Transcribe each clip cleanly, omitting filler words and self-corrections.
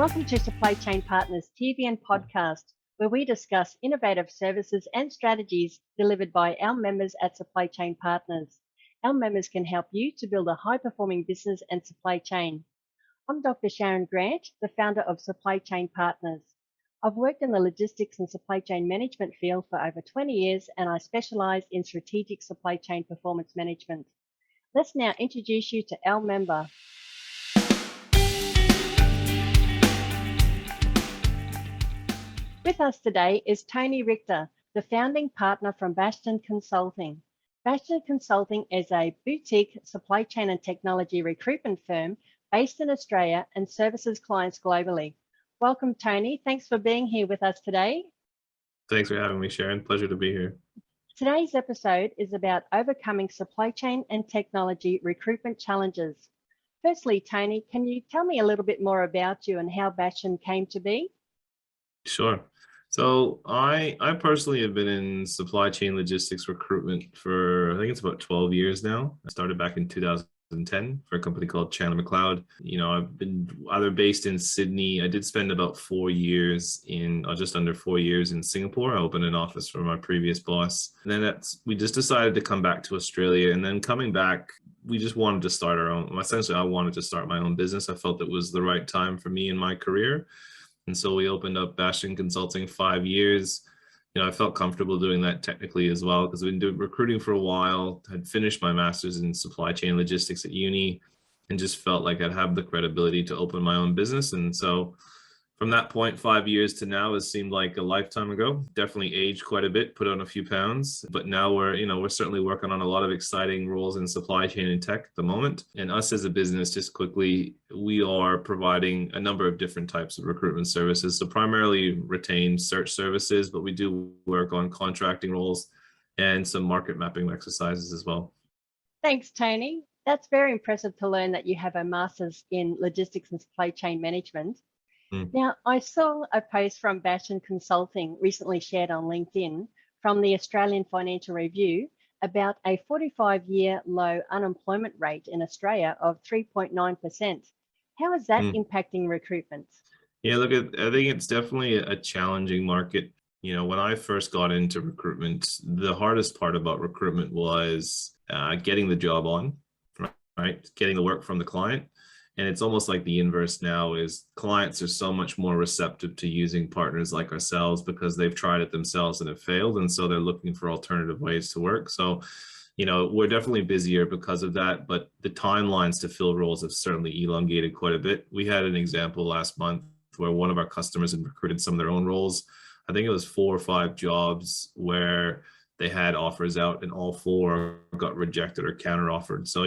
Welcome to Supply Chain Partners TV and podcast, where we discuss innovative services and strategies delivered by our members at Supply Chain Partners. Our members can help you to build a high-performing business and supply chain. I'm Dr. Sharyn Grant, the founder of Supply Chain Partners. I've worked in the logistics and supply chain management field for over 20 years, and I specialise in strategic supply chain performance management. Let's now introduce you to our member. With us today is Tony Richter, the founding partner from Bastian Consulting. Bastian Consulting is a boutique supply chain and technology recruitment firm based in Australia and services clients globally. Welcome, Tony. Thanks for being here with us today. Thanks for having me, Sharyn. Pleasure to be here. Today's episode is about overcoming supply chain and technology recruitment challenges. Firstly, Tony, can you tell me a little bit more about you and how Bastian came to be? Sure. So I personally have been in supply chain logistics recruitment for, I think it's about 12 years now. I started back in 2010 for a company called Chandler McLeod. I've been either based in Sydney. I did spend about 4 years just under 4 years in Singapore. I opened an office for my previous boss. And then we just decided to come back to Australia. And then coming back, we just wanted to start our own. Essentially, I wanted to start my own business. I felt it was the right time for me in my career. And so we opened up Bastian Consulting 5 years. I felt comfortable doing that technically as well because I've been doing recruiting for a while, had finished my master's in supply chain logistics at uni, and just felt like I'd have the credibility to open my own business. And so from that point, 5 years to now has seemed like a lifetime ago. Definitely aged quite a bit, put on a few pounds, but now we're certainly working on a lot of exciting roles in supply chain and tech at the moment. And us as a business, just quickly, we are providing a number of different types of recruitment services. So primarily retained search services, but we do work on contracting roles and some market mapping exercises as well. Thanks, Tony. That's very impressive to learn that you have a master's in logistics and supply chain management. Now, I saw a post from Bastian Consulting recently shared on LinkedIn from the Australian Financial Review about a 45-year low unemployment rate in Australia of 3.9%. How is that impacting recruitment? Yeah, look, I think it's definitely a challenging market. When I first got into recruitment, the hardest part about recruitment was getting the job on, right? Getting the work from the client. And it's almost like the inverse now is clients are so much more receptive to using partners like ourselves because they've tried it themselves and have failed. And so they're looking for alternative ways to work. So, we're definitely busier because of that, but the timelines to fill roles have certainly elongated quite a bit. We had an example last month where one of our customers had recruited some of their own roles. I think it was 4 or 5 jobs where they had offers out and all 4 got rejected or counter offered. So,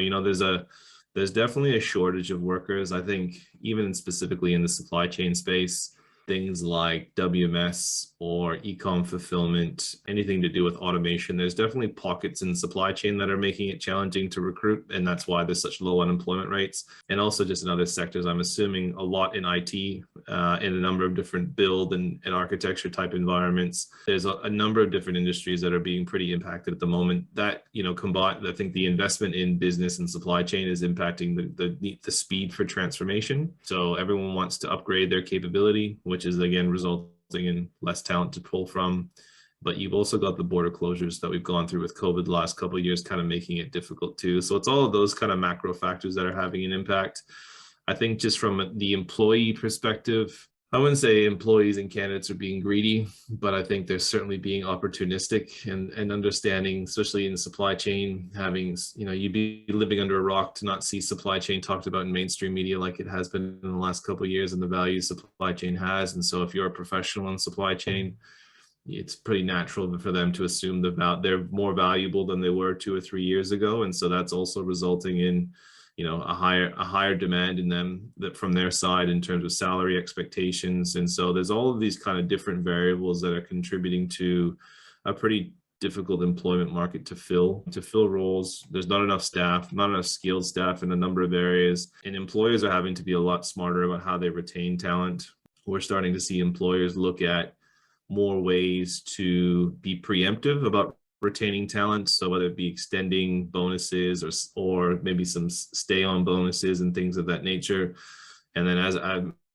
there's definitely a shortage of workers. I think even specifically in the supply chain space, things like WMS or e-com fulfillment, anything to do with automation, there's definitely pockets in supply chain that are making it challenging to recruit. And that's why there's such low unemployment rates. And also just in other sectors, I'm assuming a lot in IT, in a number of different build and architecture type environments. There's a number of different industries that are being pretty impacted at the moment. That, combined, I think the investment in business and supply chain is impacting the speed for transformation. So everyone wants to upgrade their capability, which is again resulting in less talent to pull from. But you've also got the border closures that we've gone through with COVID the last couple of years, kind of making it difficult too. So it's all of those kind of macro factors that are having an impact. I think just from the employee perspective, I wouldn't say employees and candidates are being greedy, but I think they're certainly being opportunistic and understanding, especially in supply chain, having, you'd be living under a rock to not see supply chain talked about in mainstream media like it has been in the last couple of years and the value supply chain has. And so if you're a professional in supply chain, it's pretty natural for them to assume they're more valuable than they were 2 or 3 years ago. And so that's also resulting in a higher demand in them from their side in terms of salary expectations. And so there's all of these kind of different variables that are contributing to a pretty difficult employment market to fill roles. There's not enough staff, not enough skilled staff in a number of areas, and employers are having to be a lot smarter about how they retain talent. We're starting to see employers look at more ways to be preemptive about retaining talent. So whether it be extending bonuses or maybe some stay on bonuses and things of that nature. And then as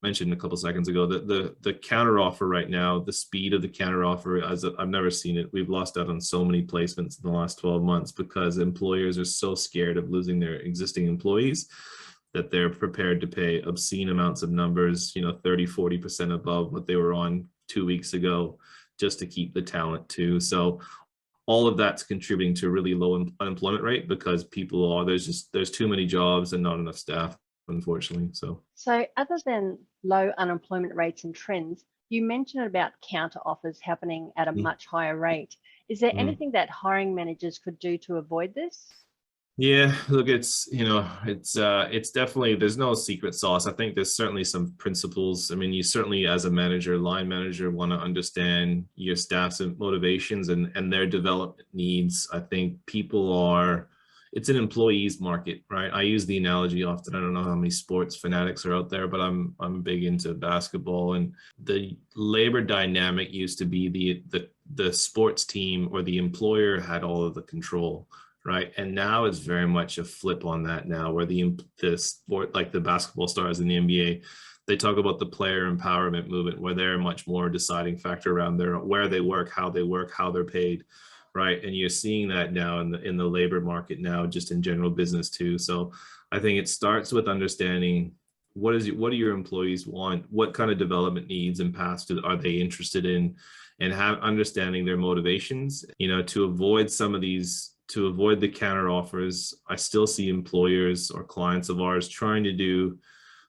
mentioned a couple seconds ago, that the counter offer right now, the speed of the counter offer, as I've never seen it. We've lost out on so many placements in the last 12 months because employers are so scared of losing their existing employees that they're prepared to pay obscene amounts of numbers, 30-40% above what they were on 2 weeks ago, just to keep the talent too. So all of that's contributing to a really low unemployment rate because there's too many jobs and not enough staff, unfortunately. So other than low unemployment rates and trends, you mentioned about counter offers happening at a much higher rate. Is there anything that hiring managers could do to avoid this? Yeah, look, it's definitely, there's no secret sauce. I think there's certainly some principles. I mean, you certainly, as a manager, line manager, want to understand your staff's motivations and their development needs. I think it's an employees market, right? I use the analogy often. I don't know how many sports fanatics are out there, but I'm big into basketball, and the labor dynamic used to be the sports team or the employer had all of the control. Right. And now it's very much a flip on that now, where the sport, like the basketball stars in the NBA, they talk about the player empowerment movement, where they're much more deciding factor around where they work, how they're paid. Right. And you're seeing that now in the labor market now, just in general business too. So I think it starts with understanding what do your employees want, what kind of development needs and paths are they interested in, and understanding their motivations, to avoid to avoid the counter offers. I still see employers or clients of ours trying to do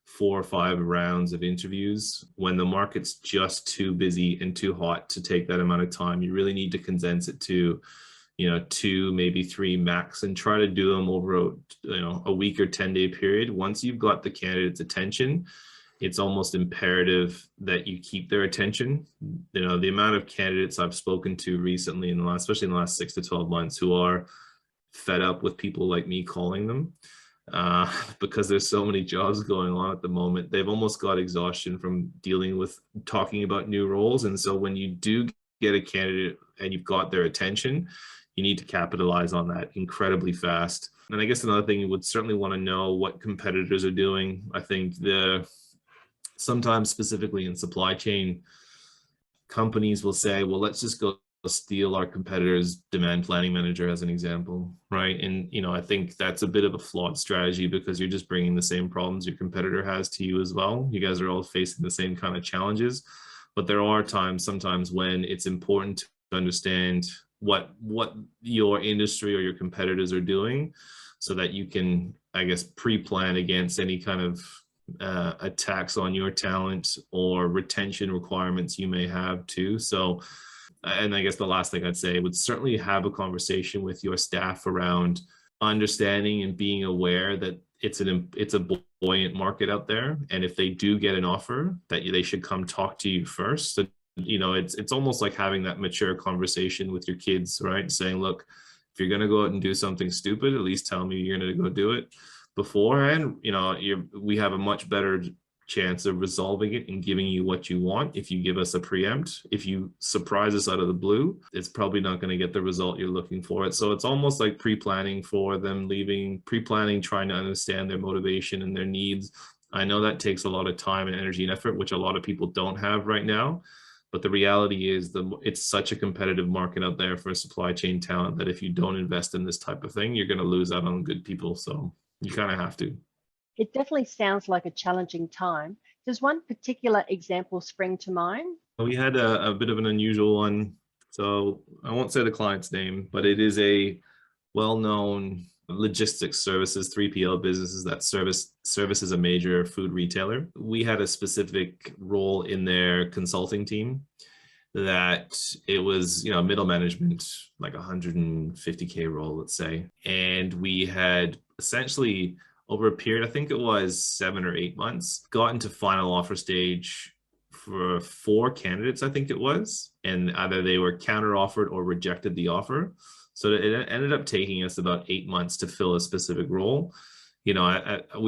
4 or 5 rounds of interviews when the market's just too busy and too hot to take that amount of time. You really need to condense it to, 2, maybe 3 max, and try to do them over a week or 10-day period. Once you've got the candidate's attention, it's almost imperative that you keep their attention. The amount of candidates I've spoken to recently, especially in the last 6 to 12 months, who are fed up with people like me calling them because there's so many jobs going on at the moment. They've almost got exhaustion from dealing with talking about new roles. And so when you do get a candidate and you've got their attention, you need to capitalize on that incredibly fast. And I guess another thing, you would certainly want to know what competitors are doing. I think sometimes, specifically in supply chain, companies will say, well, let's just go steal our competitor's demand planning manager, as an example, right? And I think that's a bit of a flawed strategy, because you're just bringing the same problems your competitor has to you as well. You guys are all facing the same kind of challenges, but there are sometimes when it's important to understand what your industry or your competitors are doing, so that you can, I guess, pre-plan against any kind of attacks on your talent or retention requirements you may have too. So, and I guess the last thing I'd say would certainly have a conversation with your staff around understanding and being aware that it's a buoyant market out there, and if they do get an offer, that they should come talk to you first. So, it's almost like having that mature conversation with your kids, right? Saying, look, if you're going to go out and do something stupid, at least tell me you're going to go do it beforehand. We have a much better chance of resolving it and giving you what you want if you give us a preempt. If you surprise us out of the blue, it's probably not going to get the result you're looking for. So it's almost like pre-planning for them leaving, pre-planning, trying to understand their motivation and their needs. I know that takes a lot of time and energy and effort, which a lot of people don't have right now. But the reality is it's such a competitive market out there for supply chain talent that if you don't invest in this type of thing, you're going to lose out on good people. So you kind of have to. It definitely sounds like a challenging time. Does one particular example spring to mind? We had a bit of an unusual one. So I won't say the client's name, but it is a well-known logistics services, 3PL businesses that services a major food retailer. We had a specific role in their consulting team that it was, middle management, like 150K role, let's say. And we had essentially, over a period, I think it was 7 or 8 months, got into final offer stage for 4 candidates, I think it was. And either they were counter offered or rejected the offer. So it ended up taking us about 8 months to fill a specific role. We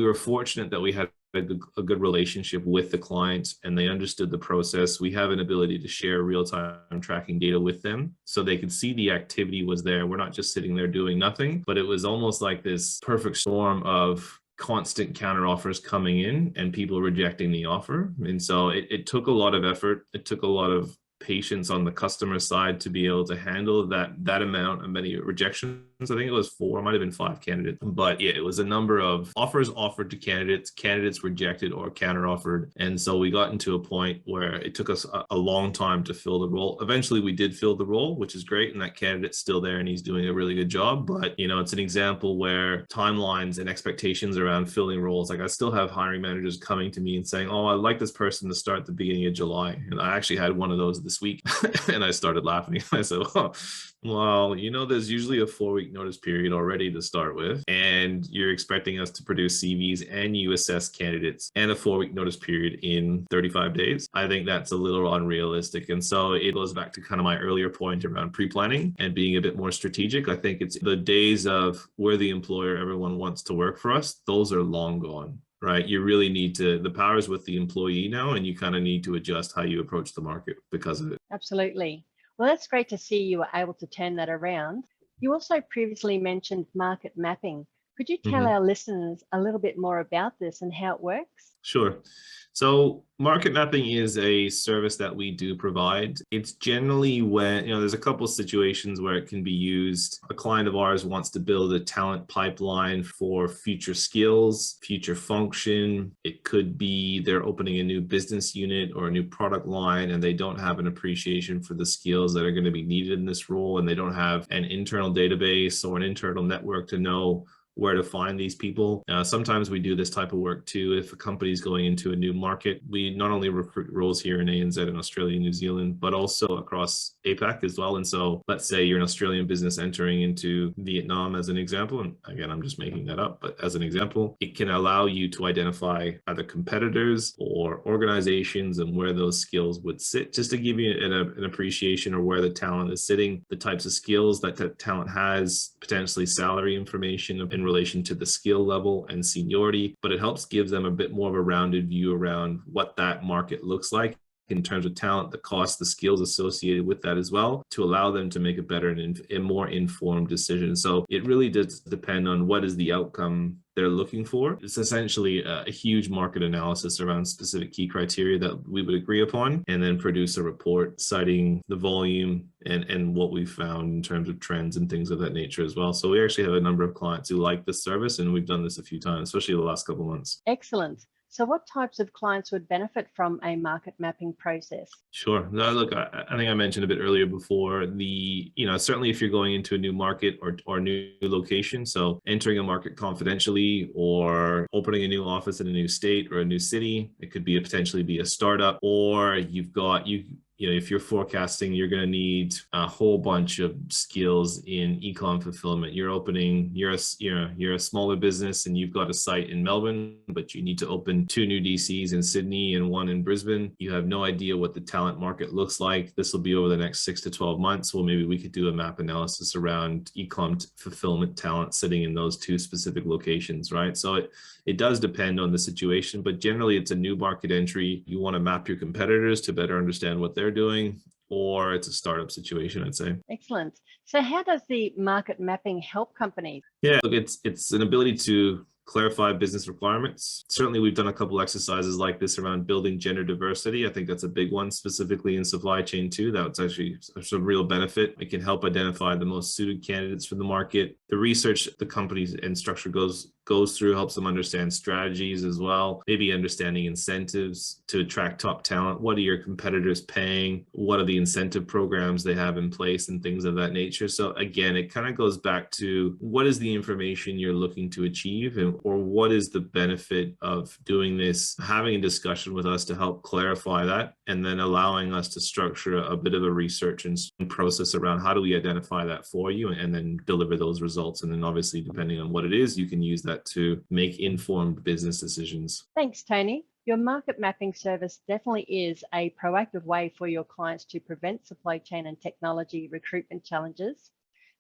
were fortunate that we had a good relationship with the client, and they understood the process. We have an ability to share real-time tracking data with them, so they could see the activity was there. We're not just sitting there doing nothing, but it was almost like this perfect storm of constant counter offers coming in and people rejecting the offer. And so it took a lot of effort. It took a lot of patience on the customer side to be able to handle that amount of many rejections. I think it was 4, it might have been 5 candidates, but yeah, it was a number of offers offered to candidates rejected or counter offered. And so we got into a point where it took us a long time to fill the role. Eventually we did fill the role, which is great, and that candidate's still there and he's doing a really good job. But it's an example where timelines and expectations around filling roles, like I still have hiring managers coming to me and saying, oh, I'd like this person to start at the beginning of July. And I actually had one of those this week and I started laughing. I said, oh, well, there's usually a 4-week notice period already to start with, and you're expecting us to produce CVs and you assess candidates and a 4-week notice period in 35 days. I think that's a little unrealistic. And so it goes back to kind of my earlier point around pre-planning and being a bit more strategic. I think it's the days of we're the employer everyone wants to work for us. Those are long gone. Right. You really need to, the power's with the employee now, and you kind of need to adjust how you approach the market because of it. Absolutely. Well, that's great to see you were able to turn that around. You also previously mentioned market mapping. Could you tell our listeners a little bit more about this and how it works? Sure. So market mapping is a service that we do provide. It's generally when, there's a couple of situations where it can be used. A client of ours wants to build a talent pipeline for future skills, future function. It could be they're opening a new business unit or a new product line, and they don't have an appreciation for the skills that are going to be needed in this role, and they don't have an internal database or an internal network to know where to find these people. Sometimes we do this type of work too. If a company is going into a new market, we not only recruit roles here in ANZ and Australia and New Zealand, but also across APAC as well. And so let's say you're an Australian business entering into Vietnam as an example. And again, I'm just making that up, but as an example, it can allow you to identify either competitors or organizations and where those skills would sit, just to give you an appreciation of where the talent is sitting, the types of skills that talent has, potentially salary information in relation to the skill level and seniority, but it helps give them a bit more of a rounded view around what that market looks like in terms of talent, the cost, the skills associated with that as well, to allow them to make a better and a more informed decision. So it really does depend on what is the outcome they're looking for. It's essentially a huge market analysis around specific key criteria that we would agree upon, and then produce a report citing the volume and what we found in terms of trends and things of that nature as well. So we actually have a number of clients who like this service, and we've done this a few times, especially the last couple of months. Excellent. So what types of clients would benefit from a market mapping process? Sure. No, look, I think I mentioned a bit earlier before certainly if you're going into a new market or new location, so entering a market confidentially or opening a new office in a new state or a new city, it could be potentially be a startup, or if you're forecasting, you're going to need a whole bunch of skills in e-com fulfillment. You're a smaller business and you've got a site in Melbourne, but you need to open 2 new DCs in Sydney and 1 in Brisbane. You have no idea what the talent market looks like. This will be over the next 6 to 12 months. Well, maybe we could do a map analysis around e-com fulfillment talent sitting in those 2 specific locations, right? So it does depend on the situation, but generally it's a new market entry. You want to map your competitors to better understand what they're doing, or it's a startup situation, I'd say. Excellent. So how does the market mapping help companies? Yeah, look, it's an ability to clarify business requirements. Certainly, we've done a couple exercises like this around building gender diversity. I think that's a big one, specifically in supply chain too. That's actually some real benefit. It can help identify the most suited candidates for the market. The research the company and structure goes through helps them understand strategies as well, maybe understanding incentives to attract top talent. What are your competitors paying? What are the incentive programs they have in place and things of that nature? So again, it kind of goes back to what is the information you're looking to achieve, or what is the benefit of doing this, having a discussion with us to help clarify that, and then allowing us to structure a bit of a research and process around how do we identify that for you and then deliver those results. And then obviously, depending on what it is, you can use that to make informed business decisions. Thanks, Tony. Your market mapping service definitely is a proactive way for your clients to prevent supply chain and technology recruitment challenges.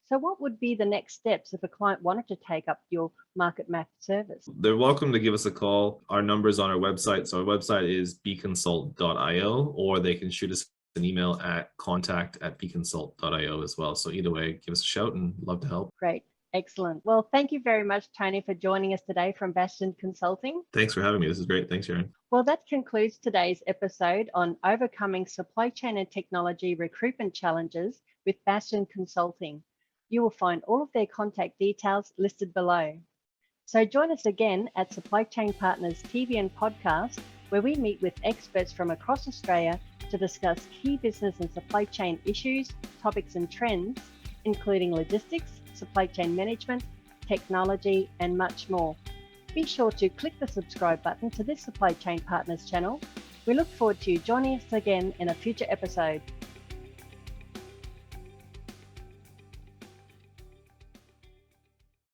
So what would be the next steps if a client wanted to take up your market map service? They're welcome to give us a call. Our number's on our website. So our website is bconsult.io, or they can shoot us an email at contact@bconsult.io as well. So either way, give us a shout and love to help. Great. Excellent. Well, thank you very much, Tony, for joining us today from Bastian Consulting. Thanks for having me. This is great. Thanks, Sharyn. Well, that concludes today's episode on overcoming supply chain and technology recruitment challenges with Bastian Consulting. You will find all of their contact details listed below. So join us again at Supply Chain Partners TV and podcast, where we meet with experts from across Australia to discuss key business and supply chain issues, topics and trends, including logistics, supply chain management, technology, and much more. Be sure to click the subscribe button to this Supply Chain Partners channel. We look forward to you joining us again in a future episode.